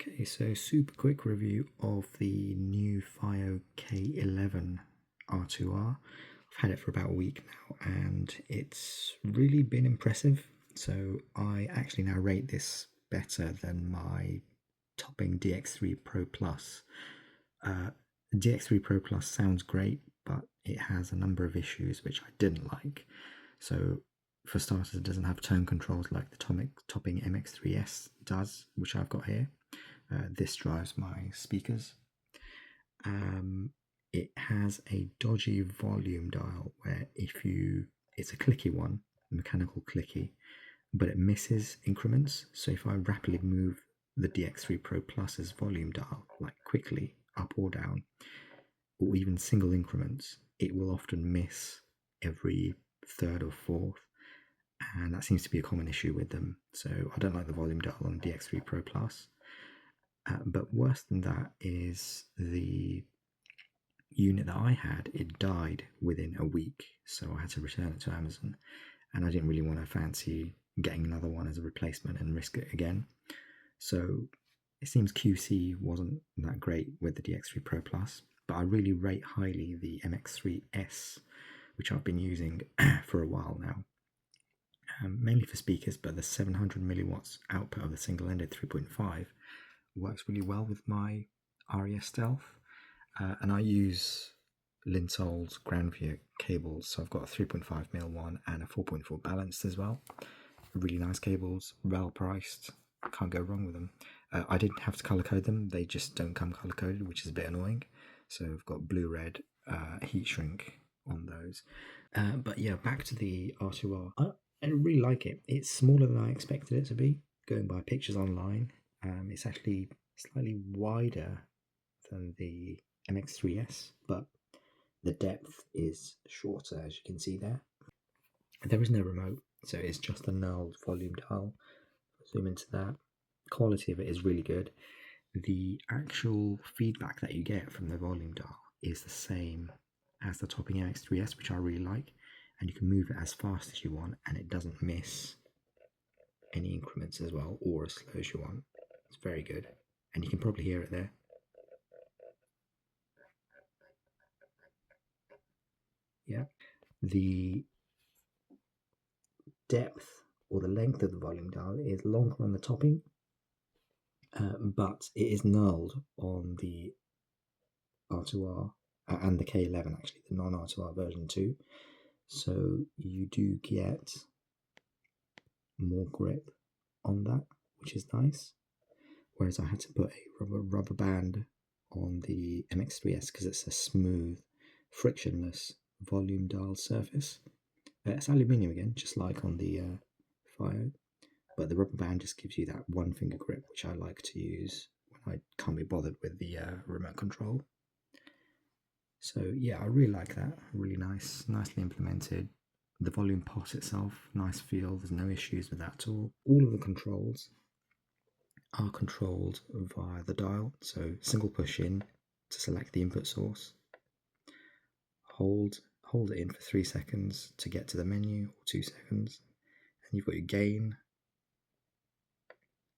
Okay, so super quick review of the new FiiO K11 R2R. I've had it for about a week now and it's really been impressive. So I actually now rate this better than my topping DX3 Pro Plus. DX3 Pro Plus sounds great, but it has a number of issues which I didn't like. So for starters, it doesn't have tone controls like the topping MX3S does, which I've got here. This drives my speakers. It has a dodgy volume dial where it's a clicky one, mechanical clicky, but it misses increments. So if I rapidly move the DX3 Pro Plus's volume dial, like quickly up or down, or even single increments, it will often miss every third or fourth. And that seems to be a common issue with them. So I don't like the volume dial on DX3 Pro Plus. But worse than that is the unit that I had, it died within a week, so I had to return it to Amazon, and I didn't really want to fancy getting another one as a replacement and risk it again. So it seems QC wasn't that great with the DX3 Pro Plus, but I really rate highly the MX3S, which I've been using for a while now, mainly for speakers, but the 700 milliwatts output of the single-ended 3.5 works really well with my RES Stealth, and I use Linsol's Grandview cables, so I've got a 3.5mm one and a 4.4 balanced as well. Really nice cables, well priced, can't go wrong with them. I didn't have to color code them, they just don't come color coded, which is a bit annoying. So I've got blue-red heat shrink on those. But yeah, back to the R2R. I really like it. It's smaller than I expected it to be, going by pictures online. It's actually slightly wider than the MX3S, but the depth is shorter, as you can see there. There is no remote, so it's just a knurled volume dial. Zoom into that. Quality of it is really good. The actual feedback that you get from the volume dial is the same as the topping MX3S, which I really like, and you can move it as fast as you want and it doesn't miss any increments as well, or as slow as you want. It's very good, and you can probably hear it there. Yeah, the depth or the length of the volume dial is longer on the topping, but it is knurled on the R2R and the K11, actually, the non-R2R version too. So you do get more grip on that, which is nice. Whereas I had to put a rubber band on the MX3S because it's a smooth, frictionless volume dial surface. It's aluminium again, just like on the FiiO, but the rubber band just gives you that one finger grip, which I like to use when I can't be bothered with the remote control. So yeah, I really like that. Really nice, nicely implemented. The volume pot itself, nice feel. There's no issues with that at all. All of the controls are controlled via the dial. So single push in to select the input source. Hold it in for 3 seconds to get to the menu, or 2 seconds. And you've got your gain.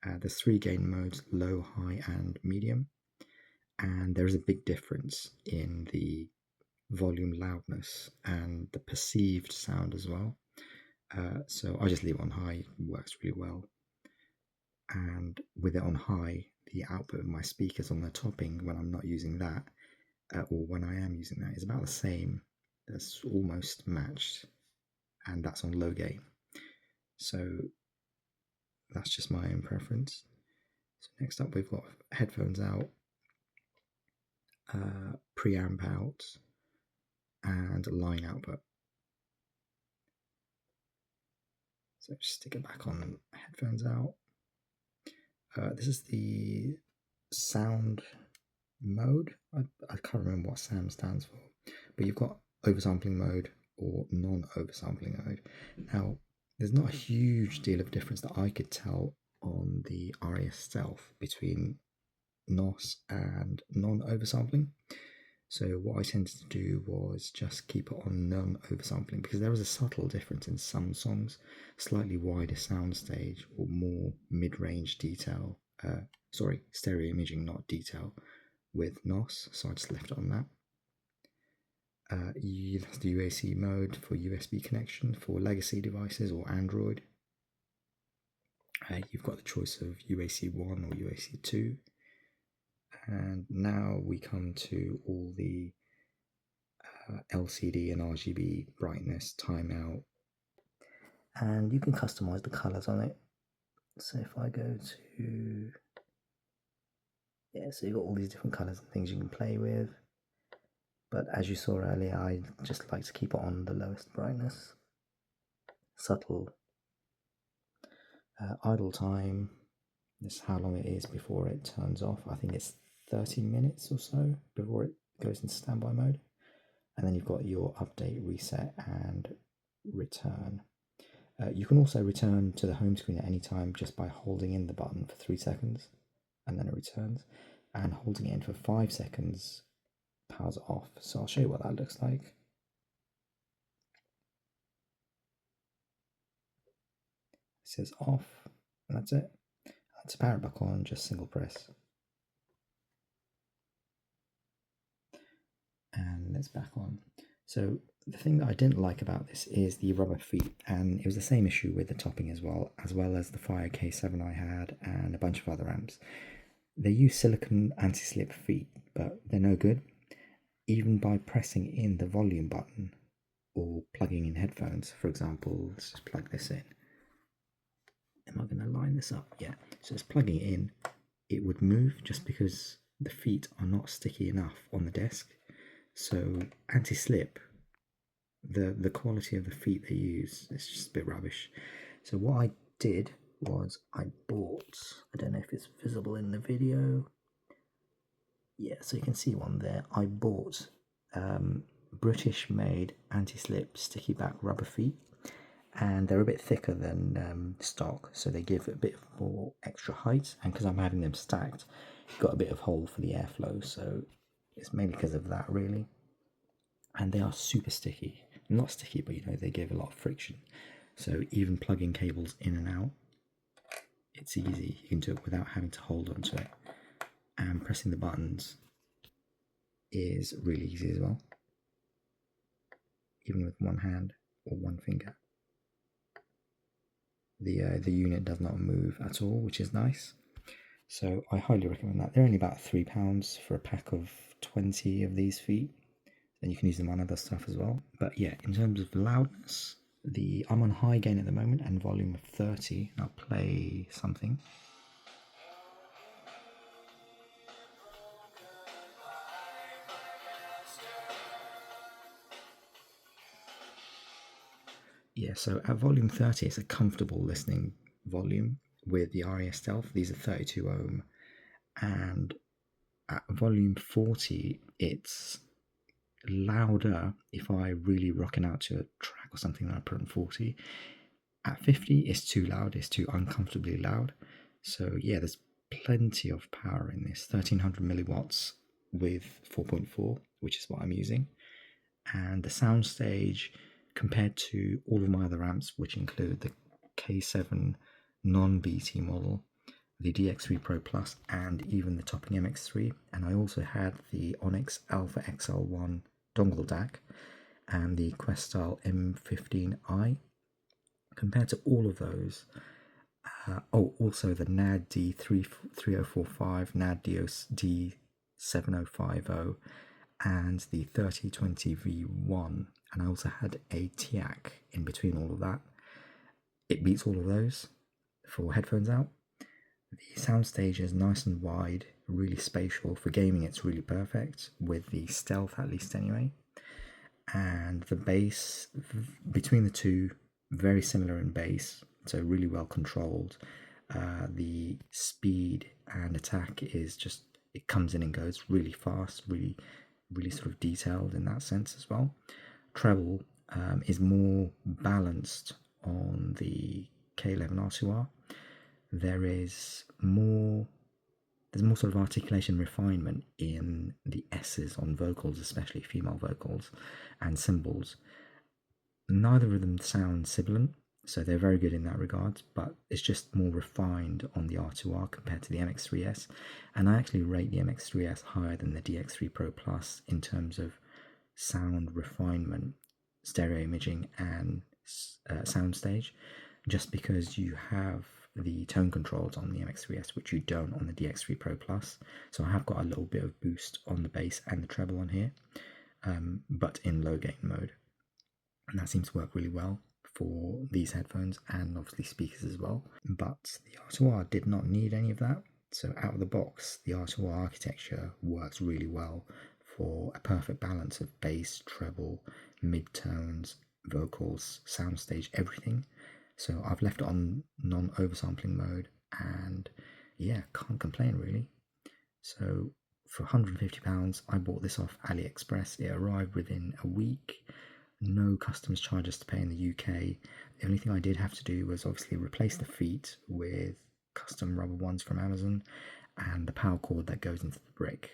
There's 3 gain modes: low, high, and medium. And there is a big difference in the volume loudness and the perceived sound as well. So I just leave it on high, it works really well. And with it on high, the output of my speakers on the topping, when I'm not using that, or when I am using that, is about the same. That's almost matched, and that's on low gain. So that's just my own preference. So next up, we've got headphones out, preamp out, and line output. So just stick it back on headphones out. This is the sound mode. I can't remember what SAM stands for, but you've got oversampling mode or non-oversampling mode. Now, there's not a huge deal of difference that I could tell on the RES Stealth between NOS and non-oversampling. So what I tended to do was just keep it on non-oversampling, because there is a subtle difference in some songs, slightly wider soundstage or more mid-range detail stereo imaging, not detail, with NOS, so I just left it on that. That's the UAC mode for USB connection for legacy devices or Android. You've got the choice of UAC 1 or UAC 2. And now we come to all the LCD and RGB brightness, timeout, and you can customize the colors on it. So if I go to, so you've got all these different colors and things you can play with. But as you saw earlier, I just like to keep it on the lowest brightness. Subtle. Idle time. This is how long it is before it turns off. I think it's 30 minutes or so before it goes into standby mode. And then you've got your update, reset, and return. You can also return to the home screen at any time just by holding in the button for 3 seconds, and then it returns. And holding it in for 5 seconds powers it off. So I'll show you what that looks like. It says off, and that's it. To power it back on, just single press. And it's back on. So the thing that I didn't like about this is the rubber feet, and it was the same issue with the topping as well as the FiiO K11 I had and a bunch of other amps. They use silicone anti-slip feet, but they're no good. Even by pressing in the volume button or plugging in headphones, for example, let's just plug this in. Am I going to line this up? Yeah. So it's plugging it in. It would move just because the feet are not sticky enough on the desk. So anti-slip, the quality of the feet they use is just a bit rubbish. So what I did was I bought, I don't know if it's visible in the video. Yeah, so you can see one there. I bought British-made anti-slip sticky back rubber feet. And they're a bit thicker than stock, so they give a bit more extra height. And because I'm having them stacked, you've got a bit of hole for the airflow, so it's mainly because of that, really. And they are super sticky. Not sticky, but they give a lot of friction. So even plugging cables in and out, it's easy. You can do it without having to hold onto it. And pressing the buttons is really easy as well, even with one hand or one finger. The unit does not move at all, which is nice. So I highly recommend that. They're only about £3 for a pack of 20 of these feet. And you can use them on other stuff as well. But yeah, in terms of loudness, I'm on high gain at the moment and volume of 30. I'll play something. Yeah, so at volume 30, it's a comfortable listening volume with the RES Stealth. These are 32 ohm. And at volume 40, it's louder if I really rocking out to a track or something that I put on 40. At 50, it's too loud. It's too uncomfortably loud. So yeah, there's plenty of power in this. 1300 milliwatts with 4.4, which is what I'm using. And the soundstage, compared to all of my other amps, which include the K7 non-BT model, the DX3 Pro Plus, and even the topping MX3, and I also had the Onyx Alpha XL1 dongle DAC and the Questal M15i. Compared to all of those, also the NAD D3045, NAD D7050, and the 3020V1, and I also had a TIAC in between all of that. It beats all of those for headphones out. The soundstage is nice and wide, really spatial. For gaming, it's really perfect, with the Stealth at least anyway. And the bass, between the two, very similar in bass, so really well controlled. The speed and attack is just, it comes in and goes really fast, really sort of detailed in that sense as well. Treble is more balanced on the K11 R2R. There's more sort of articulation refinement in the S's on vocals, especially female vocals and cymbals. Neither of them sound sibilant, So they're very good in that regard, but it's just more refined on the R2R compared to the MX3S. And I actually rate the MX3S higher than the DX3 Pro Plus in terms of sound refinement, stereo imaging, and soundstage, just because you have the tone controls on the MX3S, which you don't on the DX3 Pro Plus. So I have got a little bit of boost on the bass and the treble on here, but in low gain mode. And that seems to work really well for these headphones and obviously speakers as well. But the R2R did not need any of that. So out of the box, the R2R architecture works really well for a perfect balance of bass, treble, mid-tones, vocals, soundstage, everything. So I've left it on non-oversampling mode, and yeah, can't complain really. So for £150, I bought this off AliExpress. It arrived within a week. No customs charges to pay in the UK. The only thing I did have to do was obviously replace the feet with custom rubber ones from Amazon and the power cord that goes into the brick.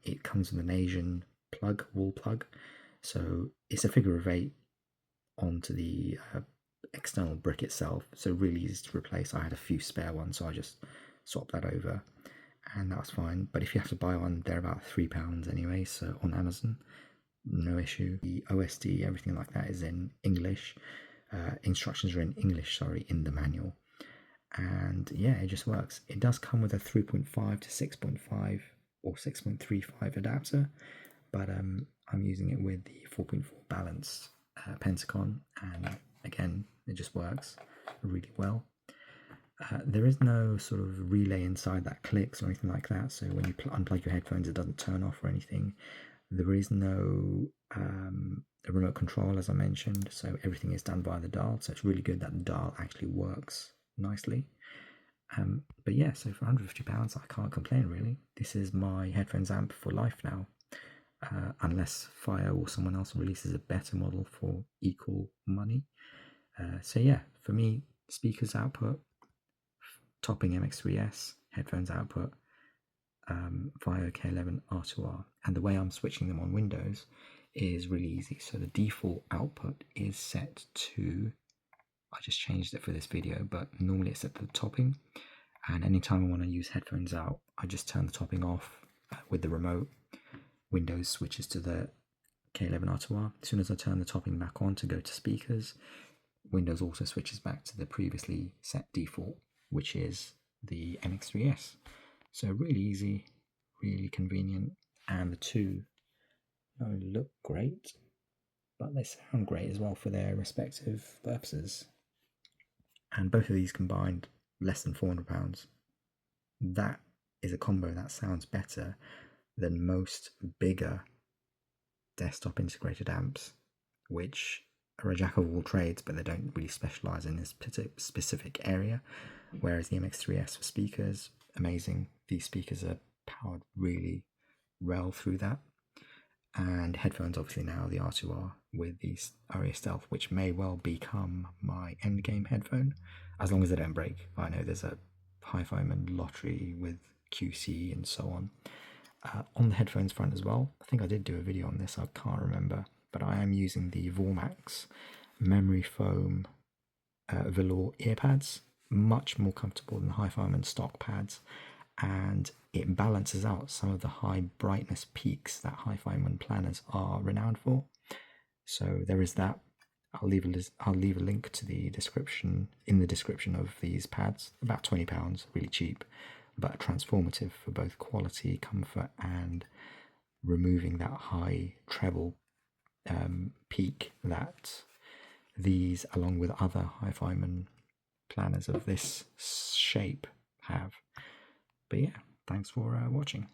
It comes with an Asian plug, wall plug. So it's a figure of 8 onto the external brick itself. So really easy to replace. I had a few spare ones, so I just swapped that over and that was fine. But if you have to buy one, they're about £3 anyway, so on Amazon. No issue. The OSD, everything like that is in English. Instructions are in English, in the manual. And yeah, it just works. It does come with a 3.5 to 6.5 or 6.35 adapter, but I'm using it with the 4.4 balanced Pentacon, and again, it just works really well. There is no sort of relay inside that clicks or anything like that, so when you unplug your headphones, it doesn't turn off or anything. There is no remote control, as I mentioned, so everything is done via the dial, so it's really good that the dial actually works nicely. But yeah, so for £150, I can't complain really. This is my headphones amp for life now, unless FiiO or someone else releases a better model for equal money. So yeah, for me, speakers output, topping MX3S, headphones output, FiiO K11 R2R. And the way I'm switching them on Windows is really easy. So the default output is set to, I just changed it for this video, but normally it's set to the topping. And anytime I want to use headphones out, I just turn the topping off with the remote. Windows switches to the K11 R2R. As soon as I turn the topping back on to go to speakers, Windows also switches back to the previously set default, which is the MX3S. So really easy, really convenient, and the two not only look great, but they sound great as well for their respective purposes. And both of these combined, less than £400. That is a combo that sounds better than most bigger desktop integrated amps, which are a jack of all trades, but they don't really specialize in this specific area. Whereas the MX3S for speakers, amazing. These speakers are powered really well through that. And headphones, obviously now the R2R with the Aria Stealth, which may well become my endgame headphone, as long as they don't break. I know there's a HiFiMAN lottery with QC and so on. On the headphones front as well, I think I did do a video on this, I can't remember, but I am using the Voarmaks memory foam velour earpads, much more comfortable than HiFiMAN stock pads, and it balances out some of the high brightness peaks that HiFiMAN planners are renowned for. So there is that. I'll leave a link to the description in the description of these pads. About £20, really cheap, but transformative for both quality, comfort, and removing that high treble peak that these, along with other HiFiMAN planners of this shape, have. But yeah, thanks for watching.